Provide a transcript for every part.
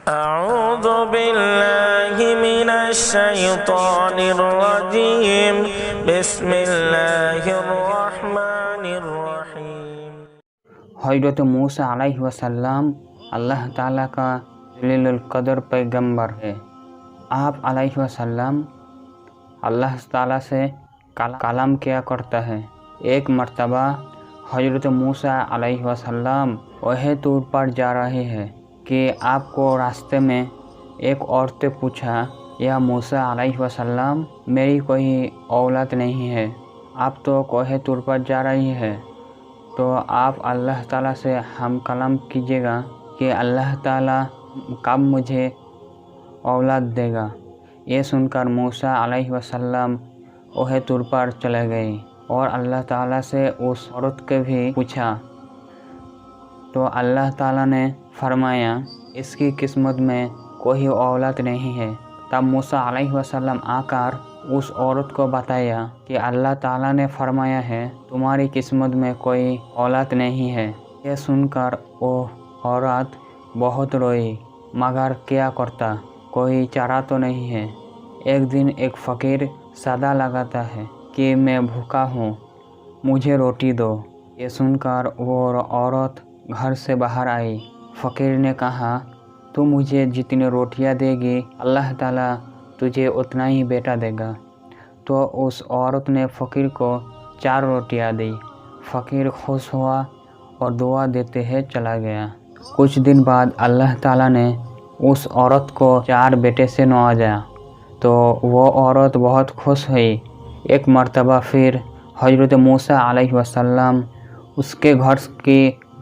أعوذ بالله من الشيطان الرجيم بسم الله الرحمن الرحيم। हज़रत मूसा अलैहिस्सलाम अल्लाह ताला का जलीलुल कदर पैगंबर है। आप अलैहिस्सलाम अल्लाह ताला से कलाम किया करता है। एक मर्तबा हज़रत मूसा अलैहिस्सलाम वह टूर पर जा रहे हैं कि आपको रास्ते में एक औरत पूछा, या मूसा अलैहिस्सलाम मेरी कोई औलाद नहीं है, आप तो कोहे टूर पर जा रही है, तो आप अल्लाह ताला से हम कलाम कीजिएगा कि अल्लाह ताला कब मुझे औलाद देगा। ये सुनकर मूसा अलैहिस्सलाम वह टूर पर चले गए और अल्लाह ताला से उस औरत के भी पूछा, तो अल्लाह ताला ने फरमाया इसकी किस्मत में कोई औलाद नहीं है। तब मूसा अलैहिस्सलाम आकर उस औरत को बताया कि अल्लाह ताला ने फरमाया है तुम्हारी किस्मत में कोई औलाद नहीं है। यह सुनकर वो औरत बहुत रोई, मगर क्या करता, कोई चारा तो नहीं है। एक दिन एक फ़कीर सदा लगाता है कि मैं भूखा हूँ, मुझे रोटी दो। ये सुनकर वो औरत घर से बाहर आई। फ़कीर ने कहा, तू मुझे जितनी रोटियां देगी अल्लाह ताला तुझे उतना ही बेटा देगा। तो उस औरत ने फ़कीर को 4 रोटियां दी। फ़कीर खुश हुआ और दुआ देते हुए चला गया। कुछ दिन बाद अल्लाह ताला ने उस औरत को 4 बेटे से नवाजा, तो वो औरत बहुत खुश हुई। एक मर्तबा फिर हज़रत मूसा अलैहिस्सलाम उसके घर के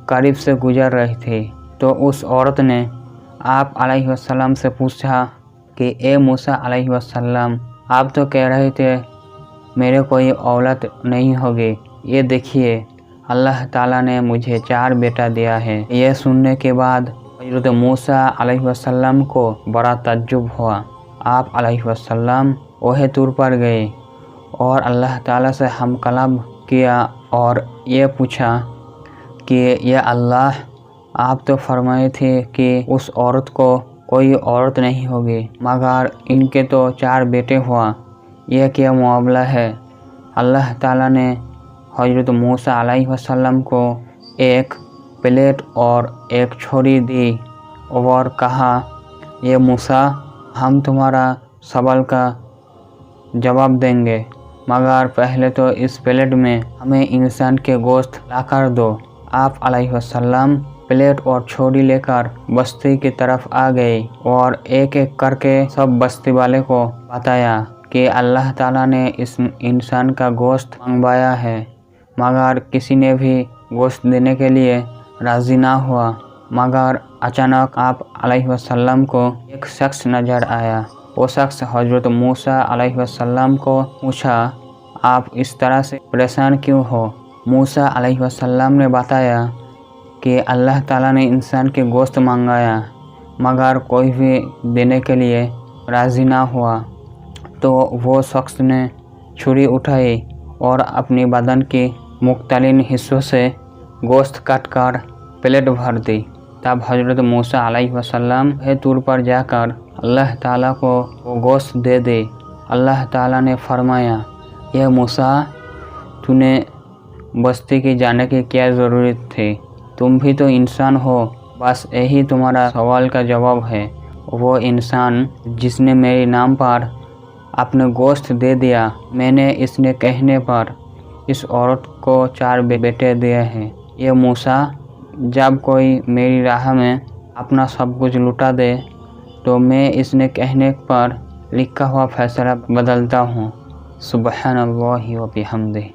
करीब से गुजर रही थी, तो उस औरत ने आप अलैहिस्सलाम से पूछा कि ए मूसा अलैहिस्सलाम, आप तो कह रहे थे मेरे कोई औलाद नहीं होगी, ये देखिए अल्लाह ताला ने मुझे 4 बेटा दिया है। यह सुनने के बाद हज़रत मूसा अलैहिस्सलाम को बड़ा तज्जुब हुआ। आप अलैहिस्सलाम वह टूर पर गए और अल्लाह ताला से हम कलाम किया और ये पूछा कि या अल्लाह, आप तो फरमाए थे कि उस औरत को कोई औरत नहीं होगी, मगर इनके तो 4 बेटे हुआ, यह क्या मामला है। अल्लाह ताला ने हज़रत मूसा अलैहिस्सलाम को एक प्लेट और एक छुरी दी और कहा, ये मूसा, हम तुम्हारा सवाल का जवाब देंगे, मगर पहले तो इस प्लेट में हमें इंसान के गोश्त लाकर दो। आप अलैहिस्सलाम प्लेट और छुरी लेकर बस्ती की तरफ आ गए और एक एक करके सब बस्ती वाले को बताया कि अल्लाह ताला ने इस इंसान का गोश्त मंगवाया है, मगर किसी ने भी गोश्त देने के लिए राज़ी ना हुआ। मगर अचानक आप अलैहिस्सलाम को एक शख्स नज़र आया। वो शख्स हज़रत मूसा अलैहिस्सलाम को पूछा, आप इस तरह से परेशान क्यों हो। मूसा अलैहिस्सलाम ने बताया कि अल्लाह ताला ने इंसान के गोश्त मंगाया, मगर कोई भी देने के लिए राज़ी ना हुआ। तो वो शख्स ने छुरी उठाई और अपनी बदन के मुख्तलिफ हिस्सों से गोश्त काटकर प्लेट भर दी। तब हज़रत मूसा अलैहिस्सलाम है टूर पर जाकर अल्लाह ताला को वो गोश्त दे दे। अल्लाह ताला ने फरमाया, यह मूसा, तूने बस्ती की जाने की क्या ज़रूरत थी, तुम भी तो इंसान हो, बस यही तुम्हारा सवाल का जवाब है। वो इंसान जिसने मेरे नाम पर अपने गोश्त दे दिया, मैंने इसने कहने पर इस औरत को 4 बेटे दिए हैं। ये मूसा, जब कोई मेरी राह में अपना सब कुछ लुटा दे, तो मैं इसने कहने पर लिखा हुआ फैसला बदलता हूँ। सुब्हानल्लाहि व बिहम्दिही।